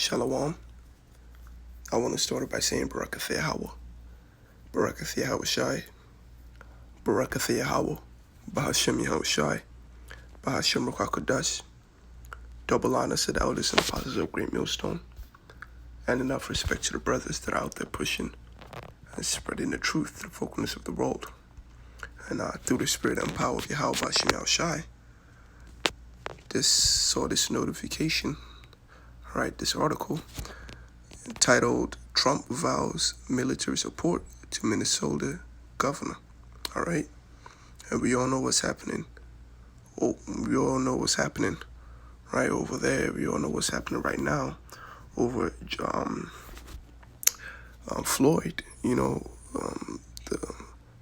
Shalom. I want to start by saying Barakath Yahweh. Barakath Yahweh Shai. Barakath Yahweh. Bahashem Yahweh Shai. Bahashem Ruach. Double honor to the elders and apostles of Great Millstone. And enough respect to the brothers that are out there pushing and spreading the truth, the vocalness of the world. And through the spirit and power of Yahweh Bahashem Yahweh Shai, this notification, this article entitled Trump Vows Military Support to Minnesota Governor. All right. And we all know what's happening. We all know what's happening right over there. We all know what's happening right now over Floyd,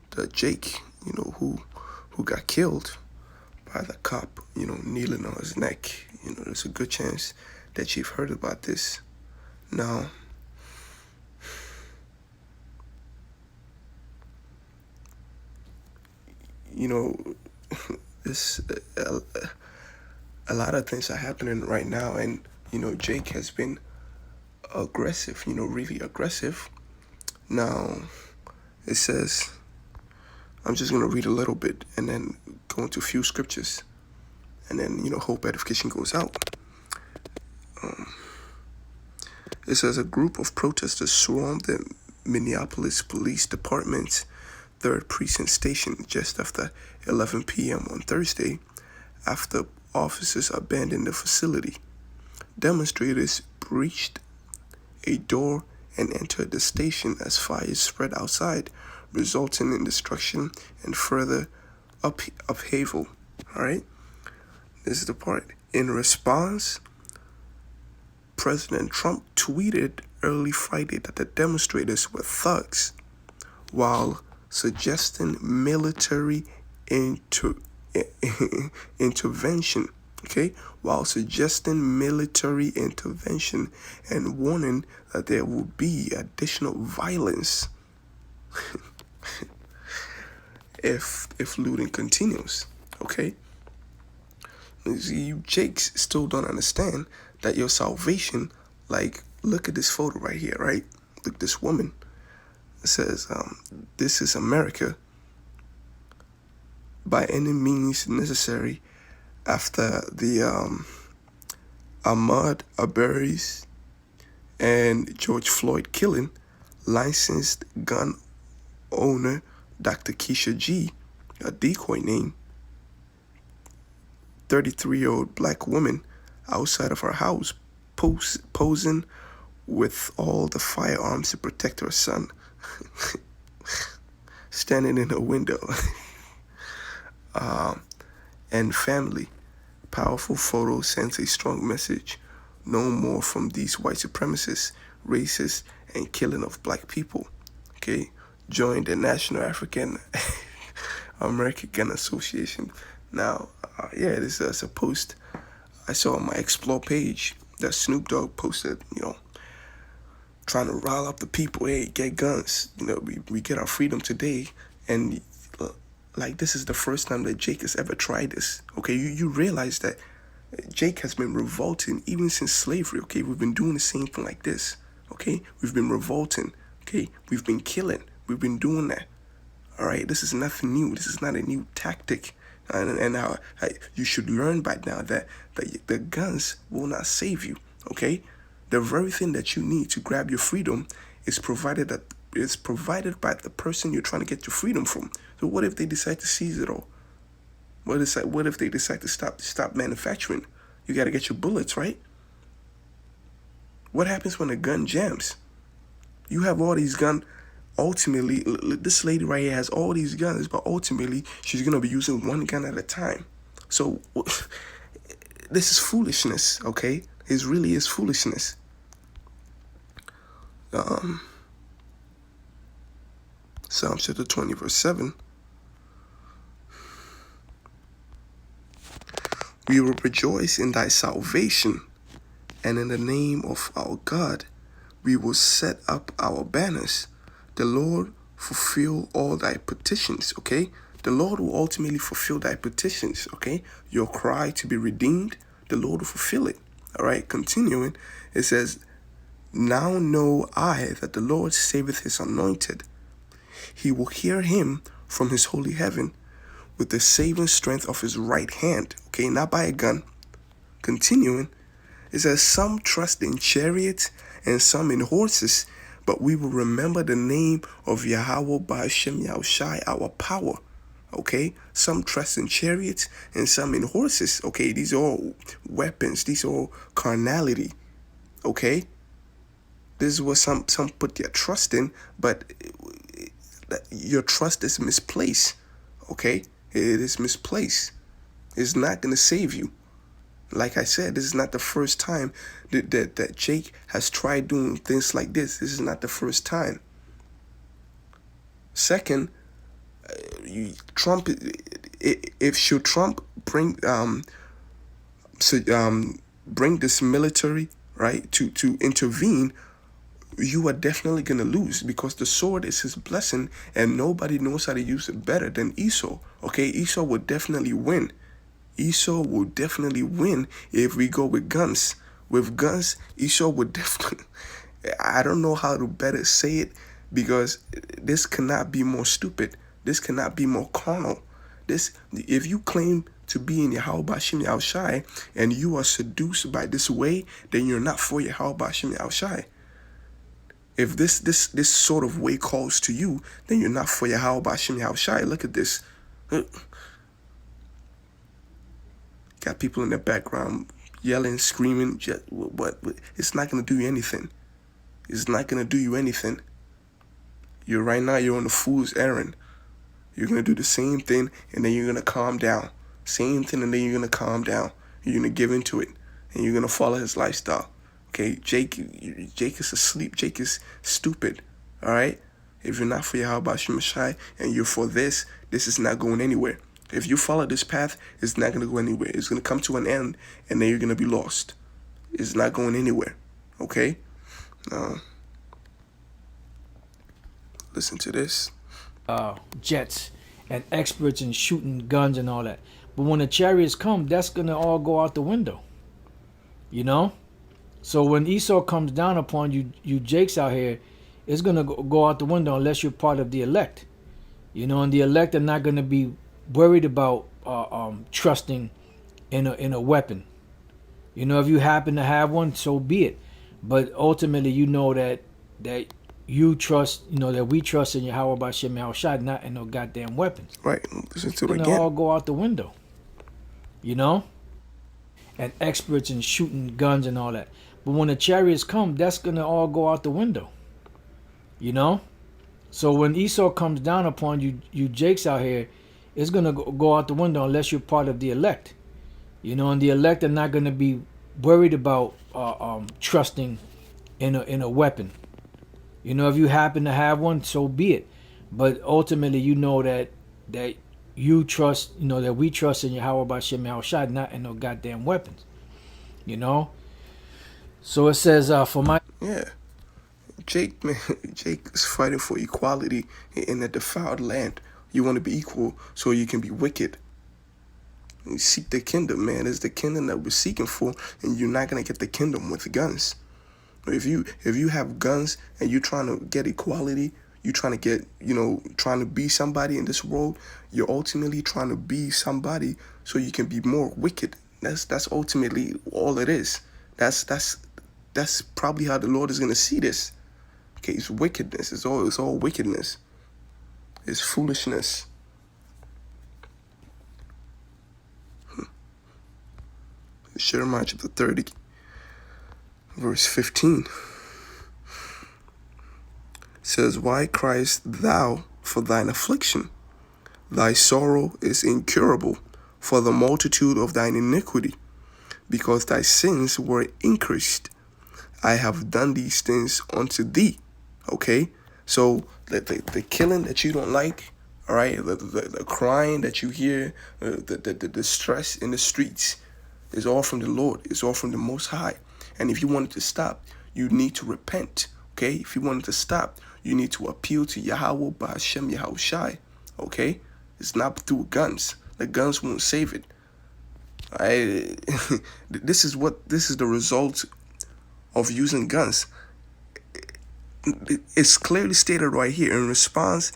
the Jake, who got killed by the cop, kneeling on his neck. There's a good chance that you've heard about this. Now, this a lot of things are happening right now, and Jake has been aggressive, really aggressive. Now, it says, I'm just going to read a little bit and then go into a few scriptures, and then, hope edification goes out. It says a group of protesters swarmed the Minneapolis Police Department's 3rd Precinct Station just after 11 p.m. on Thursday after officers abandoned the facility. Demonstrators breached a door and entered the station as fires spread outside, resulting in destruction and further upheaval. All right? This is the part. In response, President Trump tweeted early Friday that the demonstrators were thugs while suggesting military intervention. While suggesting military intervention and warning that there will be additional violence if looting continues. You Jakes still don't understand that your salvation, look at this photo right here, right? Look at this woman. It says, this is America by any means necessary after the Ahmaud Arbery's and George Floyd killing. Licensed gun owner Dr. Keisha G, a decoy name, 33-year-old black woman outside of her house posing with all the firearms to protect her son, standing in her window, and family. Powerful photo sends a strong message. No more from these white supremacists, racists, and killing of black people. Join the National African American Gun Association. Now, this is a post I saw on my Explore page that Snoop Dogg posted, trying to rile up the people. Hey, get guns. We get our freedom today. And this is the first time that Jake has ever tried this. You realize that Jake has been revolting even since slavery. We've been doing the same thing like this. We've been revolting. We've been killing. We've been doing that. All right, this is nothing new. This is not a new tactic. And you should learn by now that the guns will not save you. The very thing that you need to grab your freedom is provided by the person you're trying to get your freedom from. So what if they decide to seize it all? What if they decide to stop manufacturing? You got to get your bullets, right? What happens when a gun jams? You have all these guns. Ultimately, this lady right here has all these guns, but ultimately, she's going to be using one gun at a time. So, this is foolishness, It really is foolishness. Psalm chapter 20, verse 7. We will rejoice in thy salvation, and in the name of our God, we will set up our banners. The Lord fulfill all thy petitions, The Lord will ultimately fulfill thy petitions, Your cry to be redeemed, the Lord will fulfill it. All right, continuing, it says, Now know I that the Lord saveth his anointed. He will hear him from his holy heaven with the saving strength of his right hand. Okay, not by a gun. Continuing, it says, some trust in chariots and some in horses, but we will remember the name of Yahweh Ba'ashem Yahushai, our power. Okay, some trust in chariots and some in horses. Okay, these are all weapons. These are all carnality. Okay, this is what some put their trust in, but your trust is misplaced. Okay, it is misplaced. It's not going to save you. Like I said, this is not the first time that Jake has tried doing things like this. This is not the first time. Second, Trump, should Trump bring bring this military, right, to intervene, you are definitely gonna lose, because the sword is his blessing and nobody knows how to use it better than Esau. Okay, Esau will definitely win. Esau will definitely win if we go with guns. With guns, Esau would definitely. I don't know how to better say it, because this cannot be more stupid. This cannot be more carnal. If you claim to be in Yahweh Ba'ashem Yahushai and you are seduced by this way, then you're not for Yahweh Ba'ashem Yahushai. If this sort of way calls to you, then you're not for Yahweh Ba'ashem Yahushai. Look at this. Got people in the background yelling, screaming. What? It's not going to do you anything. It's not going to do you anything. You're on the fool's errand. You're going to do the same thing, and then you're going to calm down. Same thing, and then you're going to calm down. You're going to give into it, and you're going to follow his lifestyle. Okay, Jake is asleep. Jake is stupid, all right? If you're not for Yahweh Ba'ashem Yahushai and you're for this is not going anywhere. If you follow this path, it's not going to go anywhere. It's going to come to an end, and then you're going to be lost. It's not going anywhere, okay? Listen to this. Jets and experts in shooting guns and all that. But when the chariots come, that's going to all go out the window. You know? So when Esau comes down upon you Jakes out here, it's going to go out the window unless you're part of the elect. You know, and the elect are not going to be worried about trusting in a weapon. You know, if you happen to have one, so be it. But ultimately, you know that you trust, you know, that we trust in Yahweh Ba'ashem Yahushai, not in no goddamn weapons. Right. Listen to it again. It's going to all go out the window. You know? And experts in shooting guns and all that. But when the chariots come, that's going to all go out the window. You know? So when Esau comes down upon you Jakes out here, it's going to go out the window unless you're part of the elect. You know, and the elect are not going to be worried about trusting in a weapon. You know, if you happen to have one, so be it. But ultimately, you know that you trust, you know, that we trust in Yahweh Ba'ashem Yahushai, not in no goddamn weapons. You know? So it says, for my... Yeah. Jake is fighting for equality in a defiled land. You want to be equal so you can be wicked. You seek the kingdom, man. It's the kingdom that we're seeking for, and you're not going to get the kingdom with guns. If you have guns and you're trying to get equality, you're trying to get, you know, trying to be somebody in this world, you're ultimately trying to be somebody so you can be more wicked. That's ultimately all it is. That's probably how the Lord is going to see this. Okay, it's wickedness. It's all wickedness. It's foolishness. Jeremiah chapter 30, verse 15 says, why criest thou for thine affliction? Thy sorrow is incurable for the multitude of thine iniquity, because thy sins were increased. I have done these things unto thee. Okay, so the killing that you don't like, all right, the crying that you hear, the stress in the streets, is all from the Lord. It's all from the Most High. And if you want it to stop, you need to repent. Okay, if you want it to stop, you need to appeal to Yahweh Ba'ashem Yahushai. Okay, it's not through guns. The guns won't save it. This is the result of using guns. It's clearly stated right here. In response,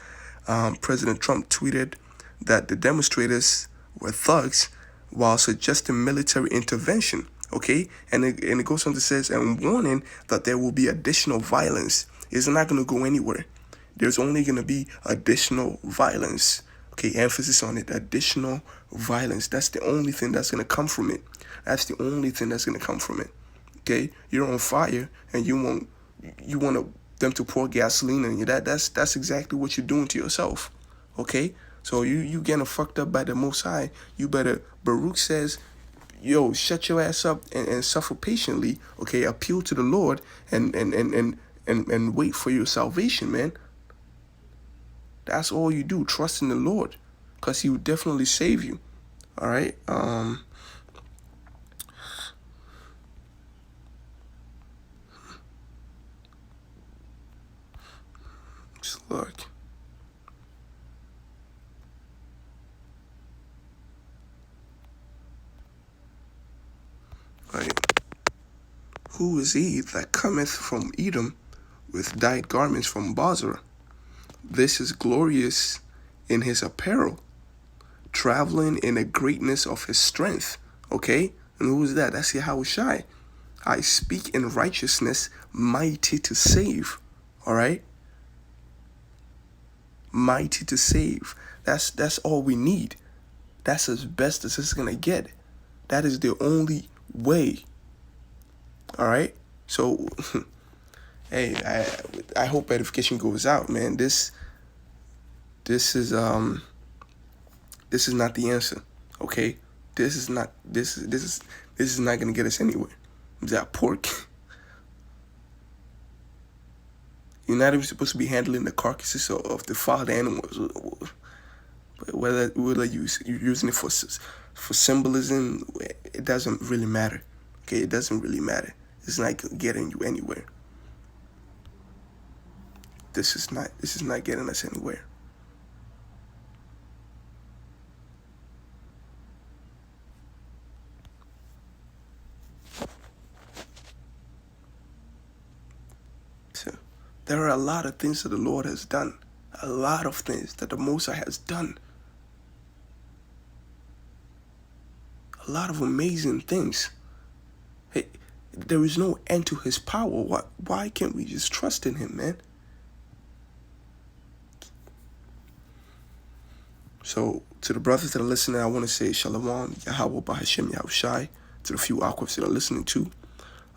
President Trump tweeted that the demonstrators were thugs while suggesting military intervention. Okay, and it goes on to says, and warning that there will be additional violence. It's not going to go anywhere. There's only going to be additional violence. Okay, emphasis on it. Additional violence. That's the only thing that's going to come from it. That's the only thing that's going to come from it. Okay, you're on fire, and you want them to pour gasoline on you. That's exactly what you're doing to yourself. Okay, so you getting fucked up by the Most High. You better. Baruch says, yo, shut your ass up and suffer patiently. Okay, appeal to the Lord and wait for your salvation, man. That's all you do. Trust in the Lord, because He will definitely save you. All right. Just look. Right. Who is he that cometh from Edom with dyed garments from Bozrah? This is glorious in his apparel, traveling in the greatness of his strength. Okay? And who is that? That's Yahushai. I speak in righteousness, mighty to save. All right? Mighty to save. That's all we need. That's as best as it's going to get. That is the only way. All right? So, hey, I hope edification goes out, man. This is not the answer. Okay? This is not gonna get us anywhere. That pork. You're not even supposed to be handling the carcasses of the defiled animals. But whether you're using it for symbolism, it doesn't really matter. Okay, it doesn't really matter. It's not getting you anywhere. This is not getting us anywhere. So, there are a lot of things that the Lord has done. A lot of things that the Most High has done. A lot of amazing things. Hey, there is no end to His power. Why can't we just trust in Him, man? So, to the brothers that are listening, I want to say Shalom, Yahweh, Bahashem, Yahushai. To the few aquifs that are listening too,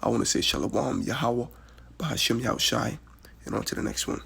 I want to say Shalom, Yahweh, Bahashem, Yahushai. And on to the next one.